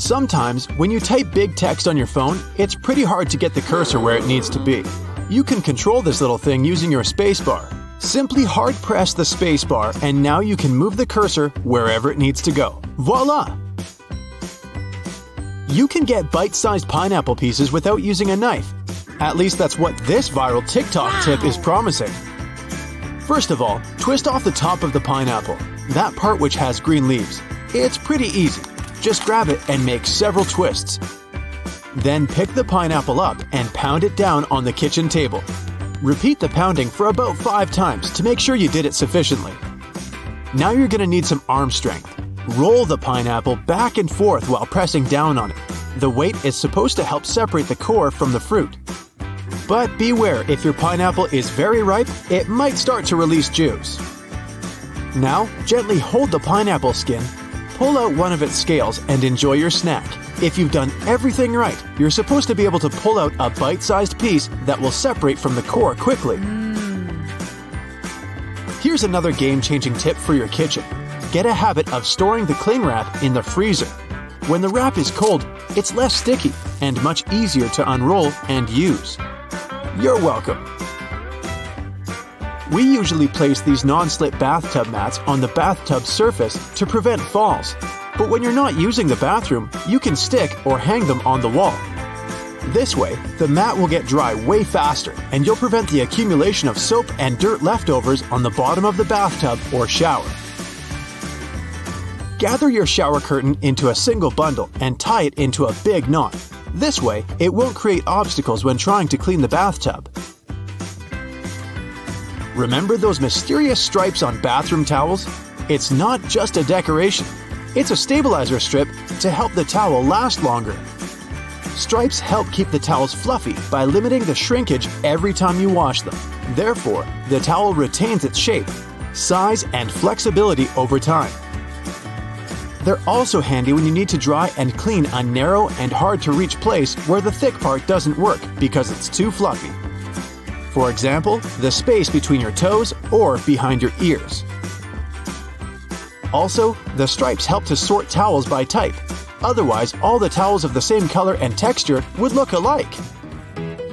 Sometimes, when you type big text on your phone, it's pretty hard to get the cursor where it needs to be. You can control this little thing using your spacebar. Simply hard press the spacebar and now you can move the cursor wherever it needs to go. Voila! You can get bite-sized pineapple pieces without using a knife. At least that's what this viral TikTok tip is promising. First of all, twist off the top of the pineapple, that part which has green leaves. It's pretty easy. Just grab it and make several twists. Then pick the pineapple up and pound it down on the kitchen table. Repeat the pounding for about 5 times to make sure you did it sufficiently. Now you're going to need some arm strength. Roll the pineapple back and forth while pressing down on it. The weight is supposed to help separate the core from the fruit. But beware, if your pineapple is very ripe, it might start to release juice. Now, gently hold the pineapple skin, pull out one of its scales and enjoy your snack. If you've done everything right, you're supposed to be able to pull out a bite-sized piece that will separate from the core quickly. Here's another game-changing tip for your kitchen. Get a habit of storing the cling wrap in the freezer. When the wrap is cold, it's less sticky and much easier to unroll and use. You're welcome. We usually place these non-slip bathtub mats on the bathtub surface to prevent falls. But when you're not using the bathroom, you can stick or hang them on the wall. This way, the mat will get dry way faster and you'll prevent the accumulation of soap and dirt leftovers on the bottom of the bathtub or shower. Gather your shower curtain into a single bundle and tie it into a big knot. This way, it won't create obstacles when trying to clean the bathtub. Remember those mysterious stripes on bathroom towels? It's not just a decoration. It's a stabilizer strip to help the towel last longer. Stripes help keep the towels fluffy by limiting the shrinkage every time you wash them. Therefore, the towel retains its shape, size, and flexibility over time. They're also handy when you need to dry and clean a narrow and hard-to-reach place where the thick part doesn't work because it's too fluffy. For example, the space between your toes or behind your ears. Also, the stripes help to sort towels by type. Otherwise, all the towels of the same color and texture would look alike.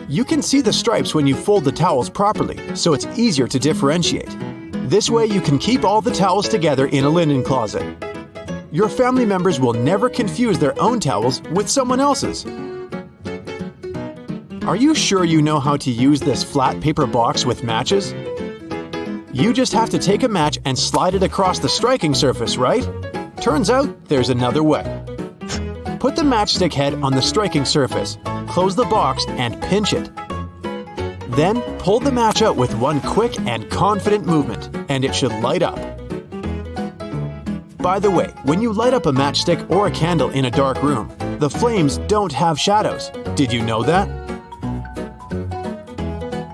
You can see the stripes when you fold the towels properly, so it's easier to differentiate. This way you can keep all the towels together in a linen closet. Your family members will never confuse their own towels with someone else's. Are you sure you know how to use this flat paper box with matches? You just have to take a match and slide it across the striking surface, right? Turns out there's another way. Put the matchstick head on the striking surface, close the box and pinch it. Then pull the match out with one quick and confident movement, and it should light up. By the way, when you light up a matchstick or a candle in a dark room, the flames don't have shadows. Did you know that?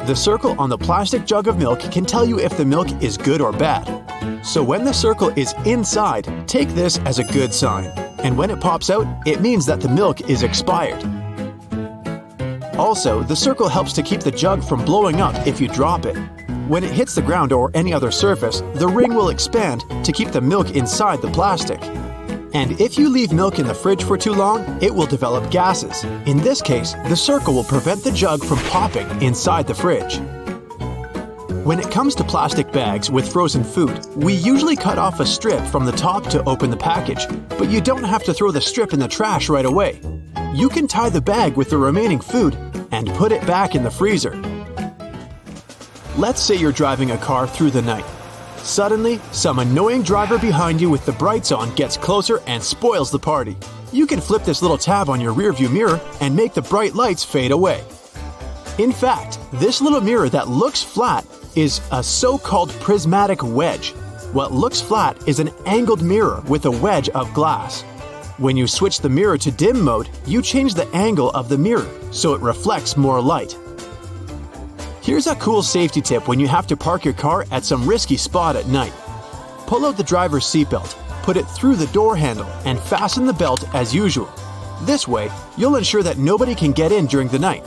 The circle on the plastic jug of milk can tell you if the milk is good or bad. So when the circle is inside, take this as a good sign. And when it pops out, it means that the milk is expired. Also, the circle helps to keep the jug from blowing up if you drop it. When it hits the ground or any other surface, the ring will expand to keep the milk inside the plastic. And if you leave milk in the fridge for too long, it will develop gases. In this case, the circle will prevent the jug from popping inside the fridge. When it comes to plastic bags with frozen food, we usually cut off a strip from the top to open the package, but you don't have to throw the strip in the trash right away. You can tie the bag with the remaining food and put it back in the freezer. Let's say you're driving a car through the night. Suddenly, some annoying driver behind you with the brights on gets closer and spoils the party. You can flip this little tab on your rearview mirror and make the bright lights fade away. In fact, this little mirror that looks flat is a so-called prismatic wedge. What looks flat is an angled mirror with a wedge of glass. When you switch the mirror to dim mode, you change the angle of the mirror so it reflects more light. Here's a cool safety tip when you have to park your car at some risky spot at night. Pull out the driver's seatbelt, put it through the door handle, and fasten the belt as usual. This way, you'll ensure that nobody can get in during the night.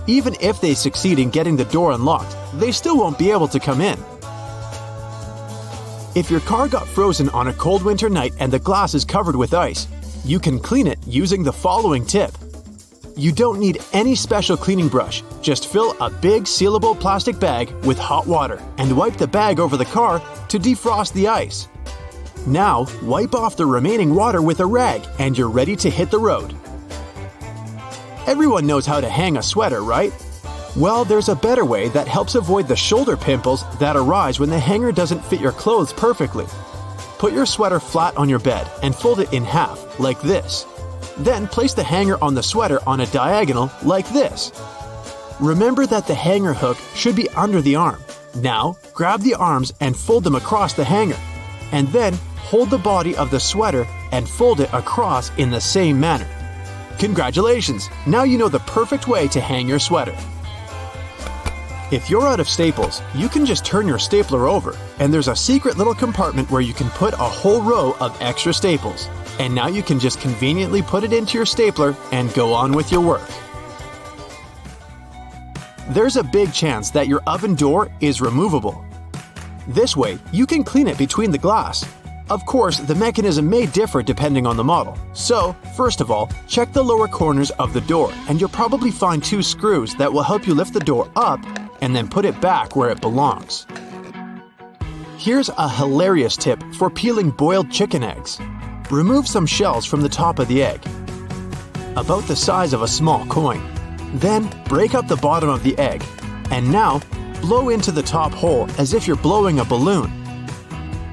Even if they succeed in getting the door unlocked, they still won't be able to come in. If your car got frozen on a cold winter night and the glass is covered with ice, You can clean it using the following tip. You don't need any special cleaning brush. Just fill a big sealable plastic bag with hot water and wipe the bag over the car to defrost the ice. Now, wipe off the remaining water with a rag and you're ready to hit the road. Everyone knows how to hang a sweater, right? Well, there's a better way that helps avoid the shoulder pimples that arise when the hanger doesn't fit your clothes perfectly. Put your sweater flat on your bed and fold it in half, like this. Then place the hanger on the sweater on a diagonal, like this. Remember that the hanger hook should be under the arm. Now, grab the arms and fold them across the hanger. And then, hold the body of the sweater and fold it across in the same manner. Congratulations! Now you know the perfect way to hang your sweater. If you're out of staples, you can just turn your stapler over, and there's a secret little compartment where you can put a whole row of extra staples. And now you can just conveniently put it into your stapler and go on with your work. There's a big chance that your oven door is removable. This way, you can clean it between the glass. Of course, the mechanism may differ depending on the model. So, first of all, check the lower corners of the door, and you'll probably find 2 screws that will help you lift the door up and then put it back where it belongs. Here's a hilarious tip for peeling boiled chicken eggs. Remove some shells from the top of the egg, about the size of a small coin. Then, break up the bottom of the egg, and now, blow into the top hole as if you're blowing a balloon.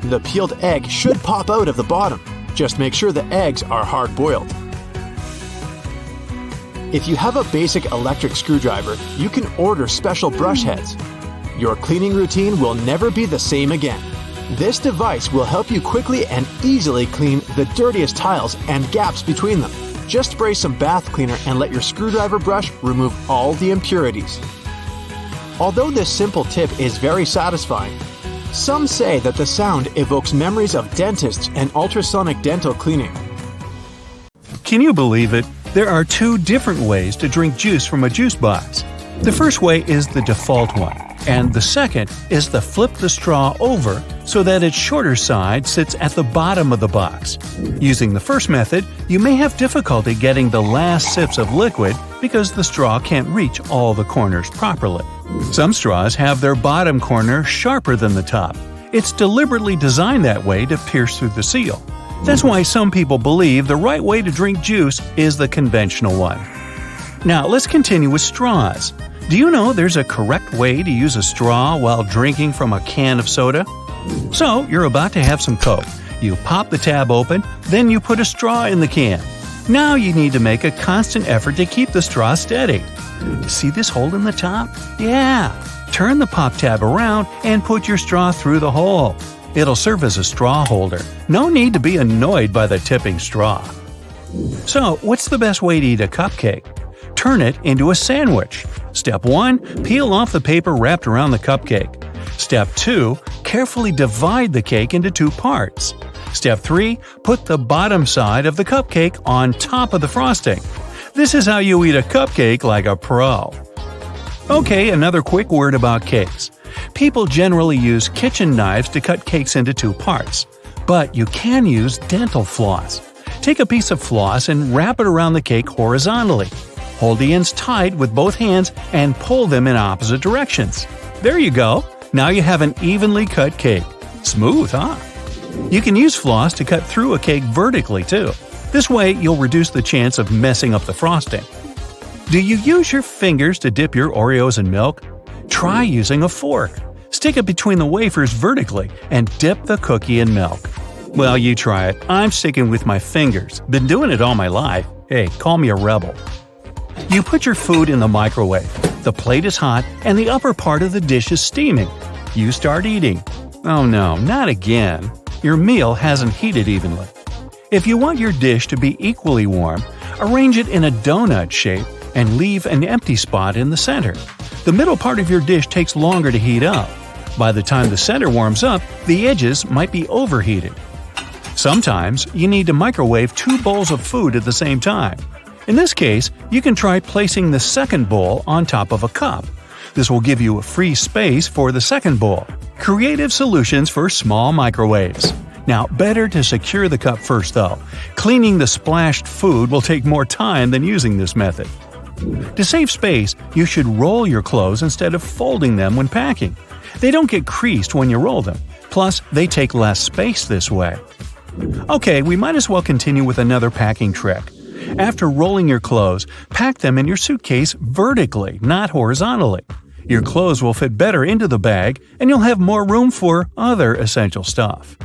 The peeled egg should pop out of the bottom. Just make sure the eggs are hard-boiled. If you have a basic electric screwdriver, you can order special brush heads. Your cleaning routine will never be the same again. This device will help you quickly and easily clean the dirtiest tiles and gaps between them. Just spray some bath cleaner and let your screwdriver brush remove all the impurities. Although this simple tip is very satisfying, some say that the sound evokes memories of dentists and ultrasonic dental cleaning. Can you believe it? There are 2 different ways to drink juice from a juice box. The first way is the default one, and the second is to flip the straw over so that its shorter side sits at the bottom of the box. Using the first method, you may have difficulty getting the last sips of liquid because the straw can't reach all the corners properly. Some straws have their bottom corner sharper than the top. It's deliberately designed that way to pierce through the seal. That's why some people believe the right way to drink juice is the conventional one. Now let's continue with straws. Do you know there's a correct way to use a straw while drinking from a can of soda? So, you're about to have some Coke. You pop the tab open, then you put a straw in the can. Now you need to make a constant effort to keep the straw steady. See this hole in the top? Yeah! Turn the pop tab around and put your straw through the hole. It'll serve as a straw holder. No need to be annoyed by the tipping straw. So, what's the best way to eat a cupcake? Turn it into a sandwich. Step 1. Peel off the paper wrapped around the cupcake. Step 2. Carefully divide the cake into 2 parts. Step 3. Put the bottom side of the cupcake on top of the frosting. This is how you eat a cupcake like a pro. Okay, another quick word about cakes. People generally use kitchen knives to cut cakes into 2 parts. But you can use dental floss. Take a piece of floss and wrap it around the cake horizontally. Hold the ends tight with both hands and pull them in opposite directions. There you go! Now you have an evenly cut cake. Smooth, huh? You can use floss to cut through a cake vertically, too. This way, you'll reduce the chance of messing up the frosting. Do you use your fingers to dip your Oreos in milk? Try using a fork. Stick it between the wafers vertically and dip the cookie in milk. Well, you try it. I'm sticking with my fingers. Been doing it all my life. Hey, call me a rebel. You put your food in the microwave. The plate is hot and the upper part of the dish is steaming. You start eating. Oh no, not again. Your meal hasn't heated evenly. If you want your dish to be equally warm, arrange it in a donut shape and leave an empty spot in the center. The middle part of your dish takes longer to heat up. By the time the center warms up, the edges might be overheated. Sometimes you need to microwave 2 bowls of food at the same time. In this case, you can try placing the second bowl on top of a cup. This will give you a free space for the second bowl. Creative solutions for small microwaves. Now, better to secure the cup first though. Cleaning the splashed food will take more time than using this method. To save space, you should roll your clothes instead of folding them when packing. They don't get creased when you roll them. Plus, they take less space this way. Okay, we might as well continue with another packing trick. After rolling your clothes, pack them in your suitcase vertically, not horizontally. Your clothes will fit better into the bag, and you'll have more room for other essential stuff.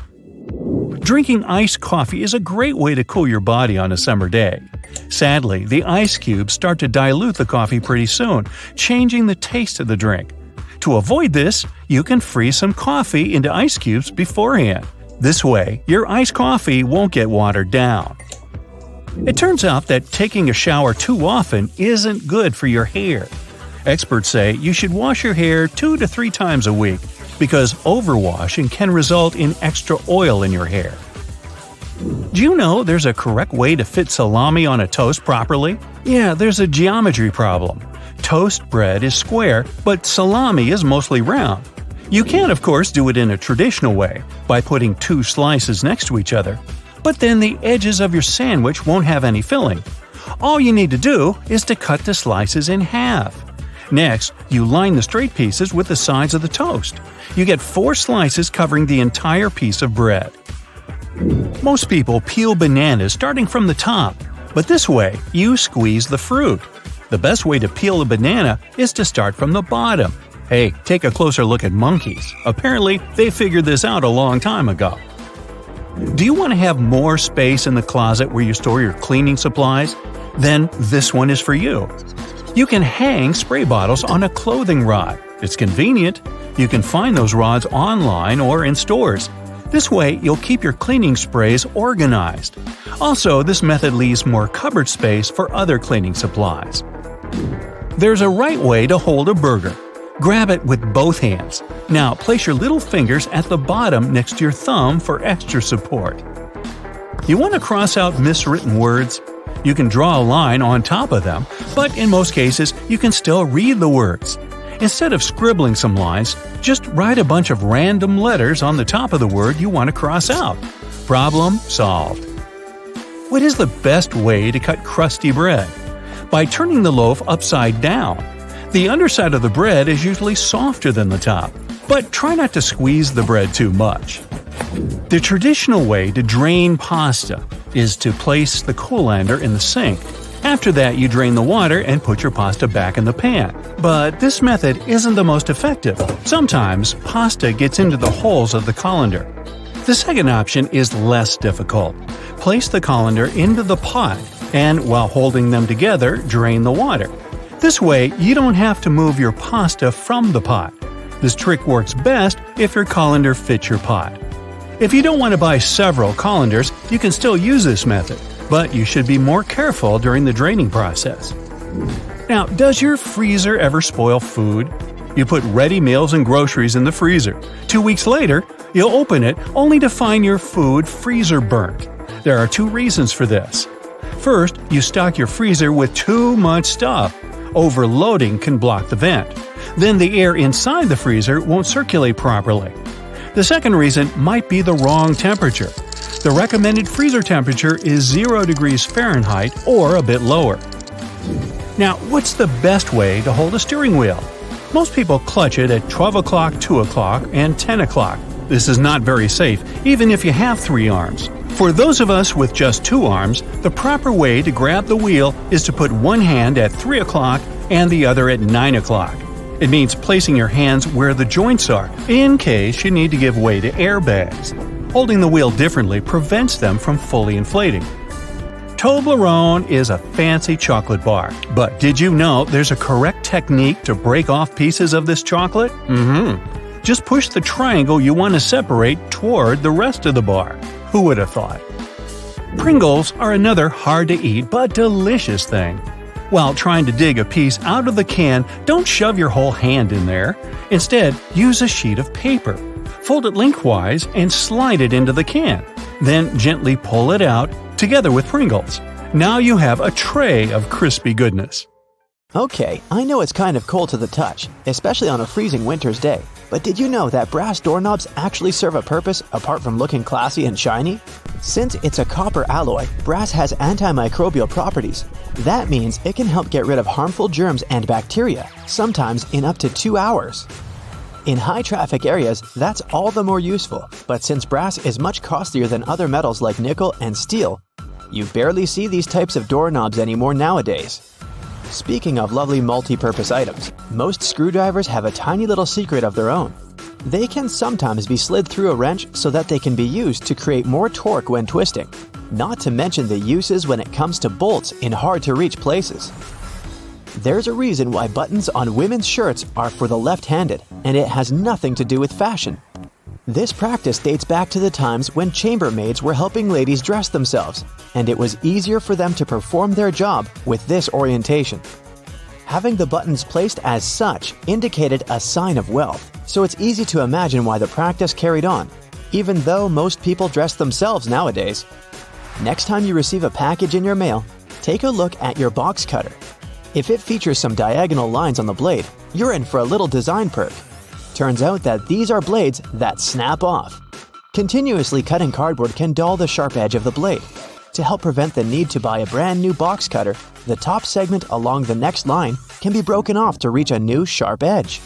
Drinking iced coffee is a great way to cool your body on a summer day. Sadly, the ice cubes start to dilute the coffee pretty soon, changing the taste of the drink. To avoid this, you can freeze some coffee into ice cubes beforehand. This way, your iced coffee won't get watered down. It turns out that taking a shower too often isn't good for your hair. Experts say you should wash your hair 2 to 3 times a week because overwashing can result in extra oil in your hair. Do you know there's a correct way to fit salami on a toast properly? Yeah, there's a geometry problem. Toast bread is square, but salami is mostly round. You can, of course, do it in a traditional way, by putting 2 slices next to each other. But then the edges of your sandwich won't have any filling. All you need to do is to cut the slices in half. Next, you line the straight pieces with the sides of the toast. You get 4 slices covering the entire piece of bread. Most people peel bananas starting from the top, but this way you squeeze the fruit. The best way to peel a banana is to start from the bottom. Hey, take a closer look at monkeys. Apparently, they figured this out a long time ago. Do you want to have more space in the closet where you store your cleaning supplies? Then this one is for you. You can hang spray bottles on a clothing rod. It's convenient. You can find those rods online or in stores. This way, you'll keep your cleaning sprays organized. Also, this method leaves more cupboard space for other cleaning supplies. There's a right way to hold a burger. Grab it with both hands. Now, place your little fingers at the bottom next to your thumb for extra support. You want to cross out miswritten words? You can draw a line on top of them, but in most cases, you can still read the words. Instead of scribbling some lines, just write a bunch of random letters on the top of the word you want to cross out. Problem solved. What is the best way to cut crusty bread? By turning the loaf upside down. The underside of the bread is usually softer than the top, but try not to squeeze the bread too much. The traditional way to drain pasta is to place the colander in the sink. After that, you drain the water and put your pasta back in the pan. But this method isn't the most effective. Sometimes, pasta gets into the holes of the colander. The second option is less difficult. Place the colander into the pot, and while holding them together, drain the water. This way, you don't have to move your pasta from the pot. This trick works best if your colander fits your pot. If you don't want to buy several colanders, you can still use this method, but you should be more careful during the draining process. Now, does your freezer ever spoil food? You put ready meals and groceries in the freezer. 2 weeks later, you'll open it only to find your food freezer burnt. There are 2 reasons for this. First, you stock your freezer with too much stuff. Overloading can block the vent. Then the air inside the freezer won't circulate properly. The second reason might be the wrong temperature. The recommended freezer temperature is 0 degrees Fahrenheit or a bit lower. Now, what's the best way to hold a steering wheel? Most people clutch it at 12 o'clock, 2 o'clock, and 10 o'clock. This is not very safe, even if you have 3 arms. For those of us with just 2 arms, the proper way to grab the wheel is to put one hand at 3 o'clock and the other at 9 o'clock. It means placing your hands where the joints are, in case you need to give way to airbags. Holding the wheel differently prevents them from fully inflating. Toblerone is a fancy chocolate bar, but did you know there's a correct technique to break off pieces of this chocolate? Just push the triangle you want to separate toward the rest of the bar. Who would have thought? Pringles are another hard-to-eat but delicious thing. While trying to dig a piece out of the can, don't shove your whole hand in there. Instead, use a sheet of paper. Fold it lengthwise and slide it into the can. Then gently pull it out, together with Pringles. Now you have a tray of crispy goodness. Okay, I know it's kind of cold to the touch, especially on a freezing winter's day. But did you know that brass doorknobs actually serve a purpose apart from looking classy and shiny? Since it's a copper alloy, brass has antimicrobial properties. That means it can help get rid of harmful germs and bacteria, sometimes in up to 2 hours. In high-traffic areas, that's all the more useful, but since brass is much costlier than other metals like nickel and steel, you barely see these types of doorknobs anymore nowadays. Speaking of lovely multi-purpose items, most screwdrivers have a tiny little secret of their own. They can sometimes be slid through a wrench so that they can be used to create more torque when twisting, not to mention the uses when it comes to bolts in hard-to-reach places. There's a reason why buttons on women's shirts are for the left-handed, and it has nothing to do with fashion. This practice dates back to the times when chambermaids were helping ladies dress themselves, and it was easier for them to perform their job with this orientation. Having the buttons placed as such indicated a sign of wealth, so it's easy to imagine why the practice carried on, even though most people dress themselves nowadays. Next time you receive a package in your mail, take a look at your box cutter. If it features some diagonal lines on the blade, you're in for a little design perk. Turns out that these are blades that snap off. Continuously cutting cardboard can dull the sharp edge of the blade. To help prevent the need to buy a brand new box cutter, the top segment along the next line can be broken off to reach a new sharp edge.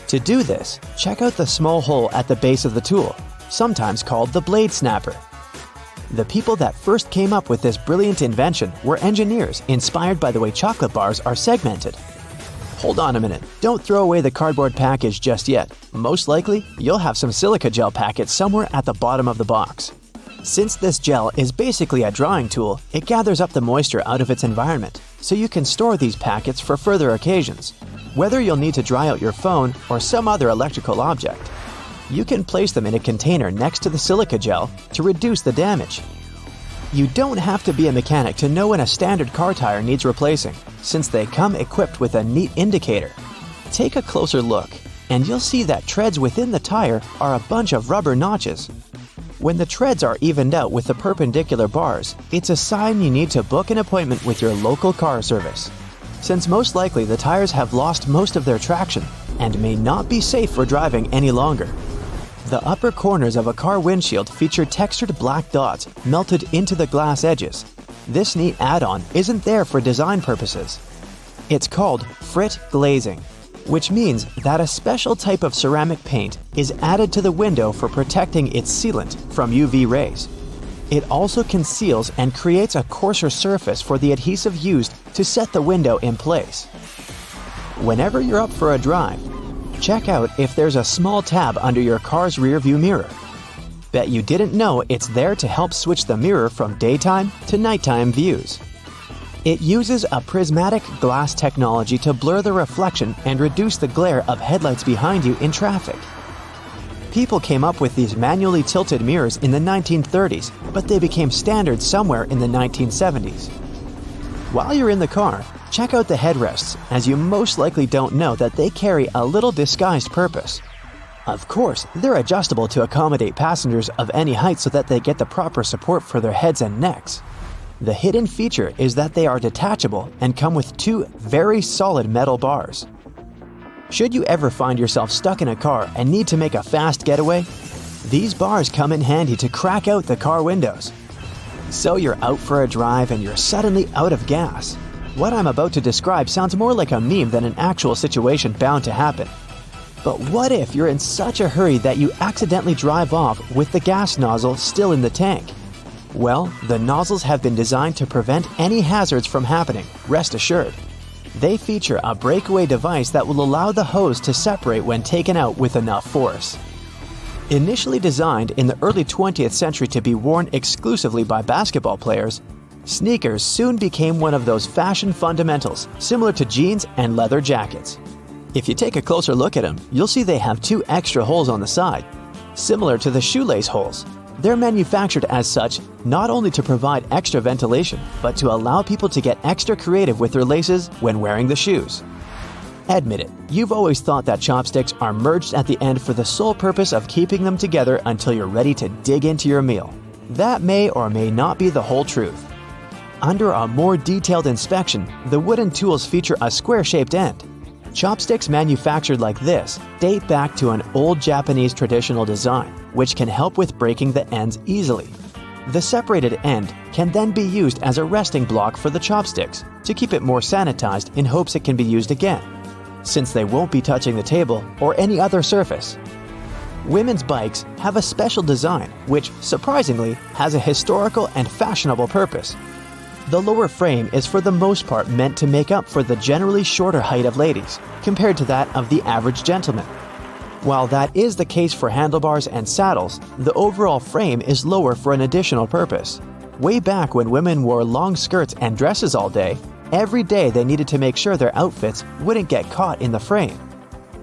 To do this, check out the small hole at the base of the tool, sometimes called the blade snapper. The people that first came up with this brilliant invention were engineers inspired by the way chocolate bars are segmented. Hold on a minute, don't throw away the cardboard package just yet. Most likely, you'll have some silica gel packets somewhere at the bottom of the box. Since this gel is basically a drawing tool, it gathers up the moisture out of its environment, so you can store these packets for further occasions. Whether you'll need to dry out your phone or some other electrical object, you can place them in a container next to the silica gel to reduce the damage. You don't have to be a mechanic to know when a standard car tire needs replacing, since they come equipped with a neat indicator. Take a closer look, and you'll see that treads within the tire are a bunch of rubber notches. When the treads are evened out with the perpendicular bars, it's a sign you need to book an appointment with your local car service, since most likely the tires have lost most of their traction and may not be safe for driving any longer. The upper corners of a car windshield feature textured black dots melted into the glass edges. This neat add-on isn't there for design purposes. It's called frit glazing, which means that a special type of ceramic paint is added to the window for protecting its sealant from UV rays. It also conceals and creates a coarser surface for the adhesive used to set the window in place. Whenever you're up for a drive, check out if there's a small tab under your car's rearview mirror. Bet you didn't know it's there to help switch the mirror from daytime to nighttime views. It uses a prismatic glass technology to blur the reflection and reduce the glare of headlights behind you in traffic. People came up with these manually tilted mirrors in the 1930s, but they became standard somewhere in the 1970s. While you're in the car, check out the headrests, as you most likely don't know that they carry a little disguised purpose. Of course, they're adjustable to accommodate passengers of any height so that they get the proper support for their heads and necks. The hidden feature is that they are detachable and come with two very solid metal bars. Should you ever find yourself stuck in a car and need to make a fast getaway, these bars come in handy to crack out the car windows. So you're out for a drive and you're suddenly out of gas. What I'm about to describe sounds more like a meme than an actual situation bound to happen. But what if you're in such a hurry that you accidentally drive off with the gas nozzle still in the tank? Well, the nozzles have been designed to prevent any hazards from happening, rest assured. They feature a breakaway device that will allow the hose to separate when taken out with enough force. Initially designed in the early 20th century to be worn exclusively by basketball players, sneakers soon became one of those fashion fundamentals, similar to jeans and leather jackets. If you take a closer look at them, you'll see they have two extra holes on the side, similar to the shoelace holes. They're manufactured as such not only to provide extra ventilation, but to allow people to get extra creative with their laces when wearing the shoes. Admit it, you've always thought that chopsticks are merged at the end for the sole purpose of keeping them together until you're ready to dig into your meal. That may or may not be the whole truth. Under a more detailed inspection, the wooden tools feature a square-shaped end. Chopsticks manufactured like this date back to an old Japanese traditional design, which can help with breaking the ends easily. The separated end can then be used as a resting block for the chopsticks to keep it more sanitized in hopes it can be used again, since they won't be touching the table or any other surface. Women's bikes have a special design which, surprisingly, has a historical and fashionable purpose. The lower frame is for the most part meant to make up for the generally shorter height of ladies compared to that of the average gentleman. While that is the case for handlebars and saddles, the overall frame is lower for an additional purpose. Way back when women wore long skirts and dresses all day, every day they needed to make sure their outfits wouldn't get caught in the frame.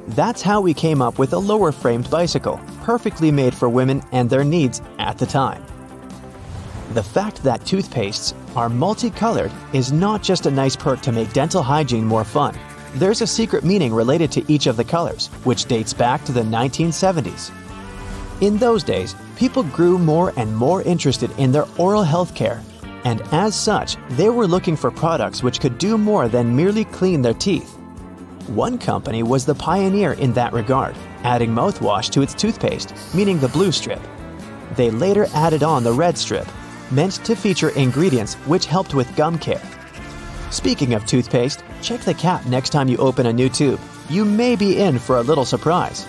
That's how we came up with a lower framed bicycle, perfectly made for women and their needs at the time. The fact that toothpastes are multicolored is not just a nice perk to make dental hygiene more fun. There's a secret meaning related to each of the colors, which dates back to the 1970s. In those days, people grew more and more interested in their oral health care, and as such, they were looking for products which could do more than merely clean their teeth. One company was the pioneer in that regard, adding mouthwash to its toothpaste, meaning the blue strip. They later added on the red strip, meant to feature ingredients which helped with gum care. Speaking of toothpaste, check the cap next time you open a new tube. You may be in for a little surprise.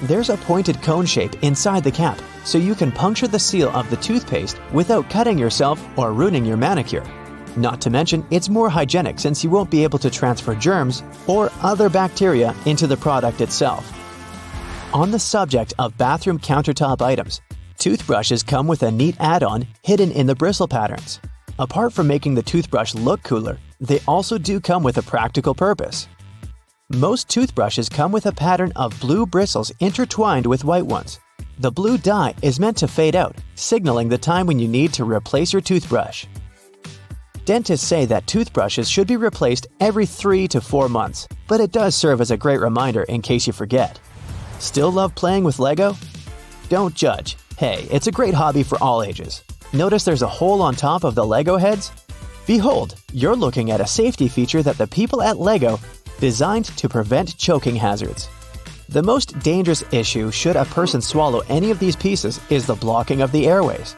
There's a pointed cone shape inside the cap, so you can puncture the seal of the toothpaste without cutting yourself or ruining your manicure. Not to mention, it's more hygienic since you won't be able to transfer germs or other bacteria into the product itself. On the subject of bathroom countertop items, toothbrushes come with a neat add-on hidden in the bristle patterns. Apart from making the toothbrush look cooler, they also do come with a practical purpose. Most toothbrushes come with a pattern of blue bristles intertwined with white ones. The blue dye is meant to fade out, signaling the time when you need to replace your toothbrush. Dentists say that toothbrushes should be replaced every 3 to 4 months, but it does serve as a great reminder in case you forget. Still love playing with Lego? Don't judge. Hey, it's a great hobby for all ages. Notice there's a hole on top of the Lego heads? Behold, you're looking at a safety feature that the people at Lego designed to prevent choking hazards. The most dangerous issue should a person swallow any of these pieces is the blocking of the airways.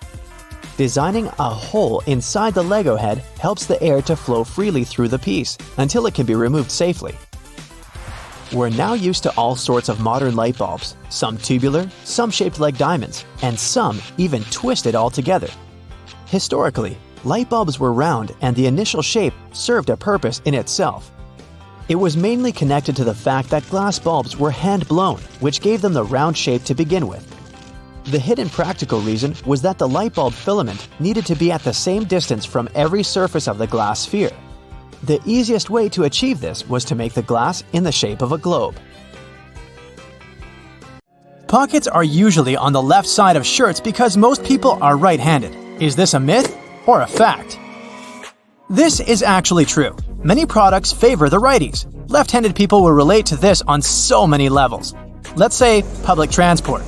Designing a hole inside the Lego head helps the air to flow freely through the piece until it can be removed safely. We're now used to all sorts of modern light bulbs, some tubular, some shaped like diamonds, and some even twisted altogether. Historically, light bulbs were round and the initial shape served a purpose in itself. It was mainly connected to the fact that glass bulbs were hand-blown, which gave them the round shape to begin with. The hidden practical reason was that the light bulb filament needed to be at the same distance from every surface of the glass sphere. The easiest way to achieve this was to make the glass in the shape of a globe. Pockets are usually on the left side of shirts because most people are right-handed. Is this a myth or a fact? This is actually true. Many products favor the righties. Left-handed people will relate to this on so many levels. Let's say public transport.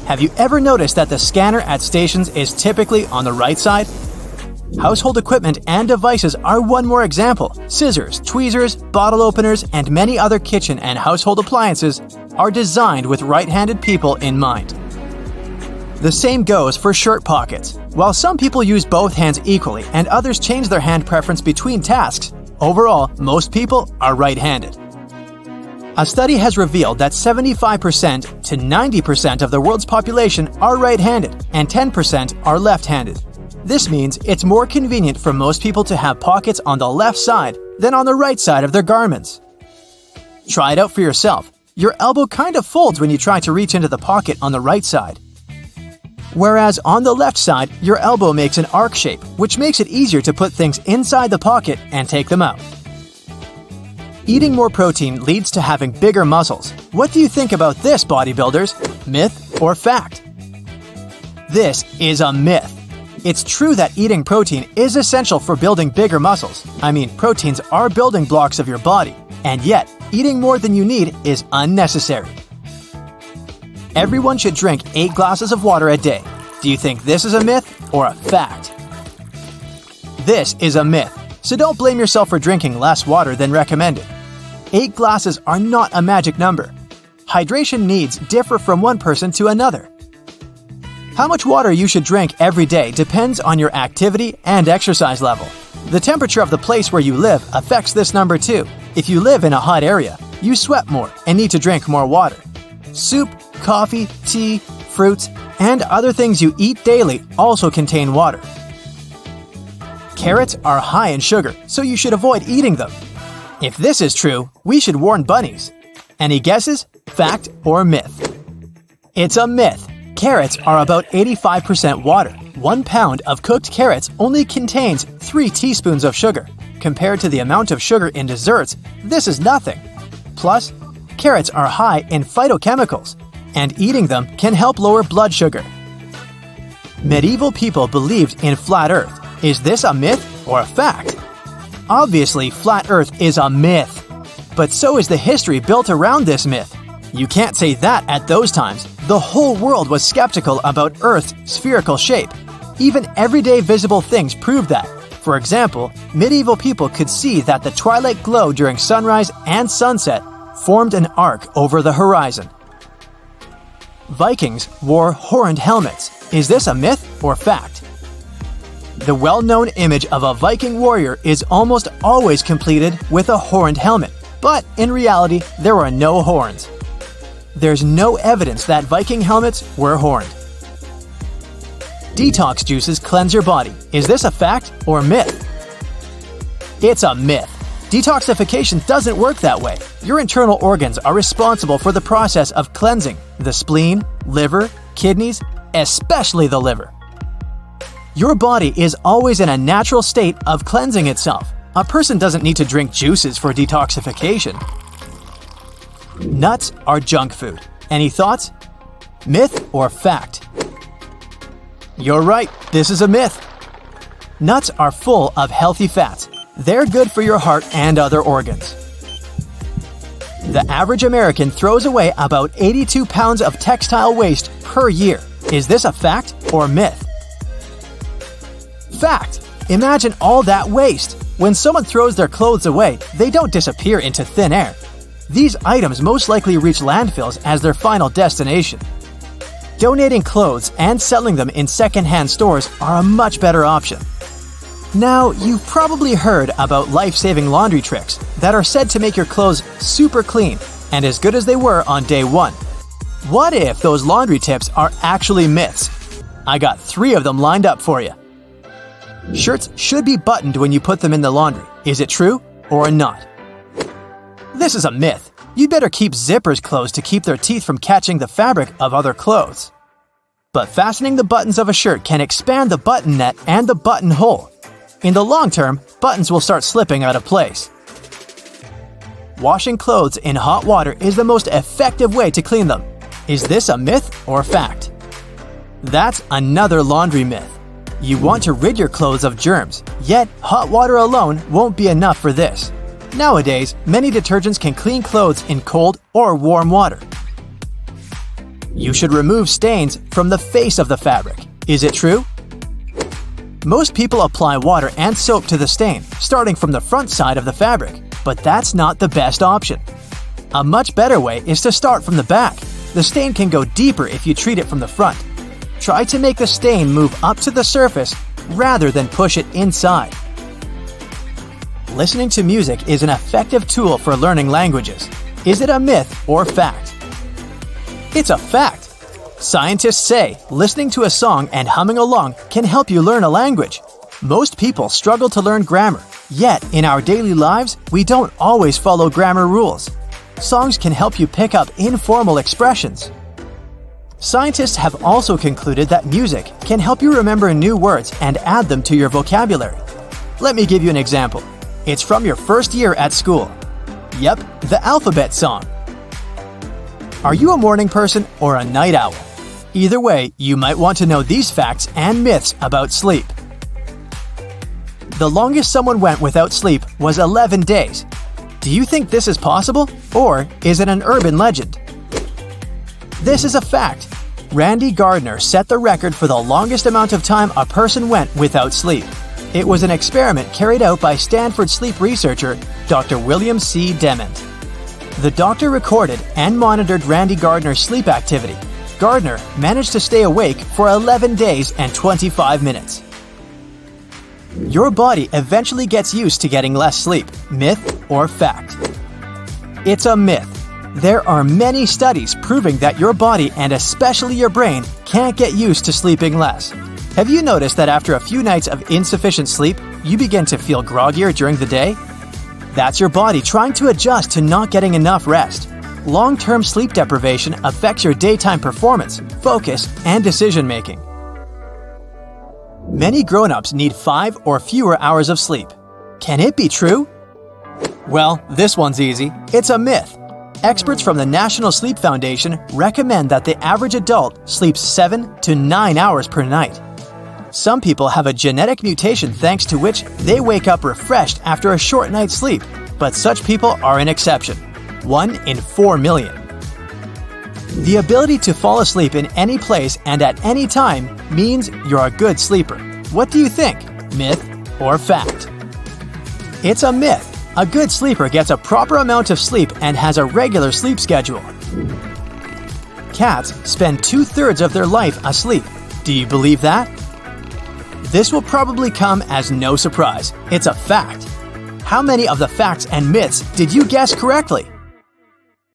Have you ever noticed that the scanner at stations is typically on the right side? Household equipment and devices are one more example. Scissors, tweezers, bottle openers, and many other kitchen and household appliances are designed with right-handed people in mind. The same goes for shirt pockets. While some people use both hands equally and others change their hand preference between tasks, overall, most people are right-handed. A study has revealed that 75% to 90% of the world's population are right-handed and 10% are left-handed. This means it's more convenient for most people to have pockets on the left side than on the right side of their garments. Try it out for yourself. Your elbow kind of folds when you try to reach into the pocket on the right side. Whereas on the left side, your elbow makes an arc shape, which makes it easier to put things inside the pocket and take them out. Eating more protein leads to having bigger muscles. What do you think about this, bodybuilders? Myth or fact? This is a myth. It's true that eating protein is essential for building bigger muscles. I mean, proteins are building blocks of your body, and yet, eating more than you need is unnecessary. Everyone should drink 8 glasses of water a day. Do you think this is a myth or a fact? This is a myth, so don't blame yourself for drinking less water than recommended. 8 glasses are not a magic number. Hydration needs differ from one person to another. How much water you should drink every day depends on your activity and exercise level. The temperature of the place where you live affects this number too. If you live in a hot area, you sweat more and need to drink more water. Soup, coffee, tea, fruits, and other things you eat daily also contain water. Carrots are high in sugar, so you should avoid eating them. If this is true, we should warn bunnies. Any guesses? Fact or myth? It's a myth. Carrots are about 85% water. 1 pound of cooked carrots only contains 3 teaspoons of sugar. Compared to the amount of sugar in desserts, this is nothing. Plus, carrots are high in phytochemicals, and eating them can help lower blood sugar. Medieval people believed in flat Earth. Is this a myth or a fact? Obviously, flat Earth is a myth. But so is the history built around this myth. You can't say that at those times. The whole world was skeptical about Earth's spherical shape. Even everyday visible things proved that. For example, medieval people could see that the twilight glow during sunrise and sunset formed an arc over the horizon. Vikings wore horned helmets. Is this a myth or fact? The well-known image of a Viking warrior is almost always completed with a horned helmet, but in reality, there are no horns. There's no evidence that Viking helmets were horned. Detox juices cleanse your body. Is this a fact or myth? It's a myth. Detoxification doesn't work that way. Your internal organs are responsible for the process of cleansing: the spleen, liver, kidneys, especially the liver. Your body is always in a natural state of cleansing itself. A person doesn't need to drink juices for detoxification. Nuts are junk food. Any thoughts? Myth or fact? You're right, this is a myth. Nuts are full of healthy fats. They're good for your heart and other organs. The average American throws away about 82 pounds of textile waste per year. Is this a fact or myth? Fact! Imagine all that waste. When someone throws their clothes away, they don't disappear into thin air. These items most likely reach landfills as their final destination. Donating clothes and selling them in second-hand stores are a much better option. Now, you've probably heard about life-saving laundry tricks that are said to make your clothes super clean and as good as they were on day 1. What if those laundry tips are actually myths? I got 3 of them lined up for you. Shirts should be buttoned when you put them in the laundry. Is it true or not? This is a myth. You'd better keep zippers closed to keep their teeth from catching the fabric of other clothes. But fastening the buttons of a shirt can expand the button net and the buttonhole. In the long term, buttons will start slipping out of place. Washing clothes in hot water is the most effective way to clean them. Is this a myth or fact? That's another laundry myth. You want to rid your clothes of germs, yet hot water alone won't be enough for this. Nowadays, many detergents can clean clothes in cold or warm water. You should remove stains from the face of the fabric. Is it true? Most people apply water and soap to the stain, starting from the front side of the fabric, but that's not the best option. A much better way is to start from the back. The stain can go deeper if you treat it from the front. Try to make the stain move up to the surface rather than push it inside. Listening to music is an effective tool for learning languages. Is it a myth or fact? It's a fact. Scientists say listening to a song and humming along can help you learn a language. Most people struggle to learn grammar, yet in our daily lives, we don't always follow grammar rules. Songs can help you pick up informal expressions. Scientists have also concluded that music can help you remember new words and add them to your vocabulary. Let me give you an example. It's from your first year at school. Yep, the alphabet song. Are you a morning person or a night owl? Either way, you might want to know these facts and myths about sleep. The longest someone went without sleep was 11 days. Do you think this is possible, or is it an urban legend? This is a fact. Randy Gardner set the record for the longest amount of time a person went without sleep. It was an experiment carried out by Stanford sleep researcher Dr. William C. Dement. The doctor recorded and monitored Randy Gardner's sleep activity. Gardner managed to stay awake for 11 days and 25 minutes. Your body eventually gets used to getting less sleep. Myth or fact? It's a myth. There are many studies proving that your body and especially your brain can't get used to sleeping less. Have you noticed that after a few nights of insufficient sleep, you begin to feel groggier during the day? That's your body trying to adjust to not getting enough rest. Long-term sleep deprivation affects your daytime performance, focus, and decision-making. Many grown-ups need 5 or fewer hours of sleep. Can it be true? Well, this one's easy. It's a myth. Experts from the National Sleep Foundation recommend that the average adult sleeps 7 to 9 hours per night. Some people have a genetic mutation thanks to which they wake up refreshed after a short night's sleep, but such people are an exception. 1 in 4 million. The ability to fall asleep in any place and at any time means you're a good sleeper. What do you think? Myth or fact? It's a myth. A good sleeper gets a proper amount of sleep and has a regular sleep schedule. Cats spend 2/3 of their life asleep. Do you believe that? This will probably come as no surprise. It's a fact. How many of the facts and myths did you guess correctly?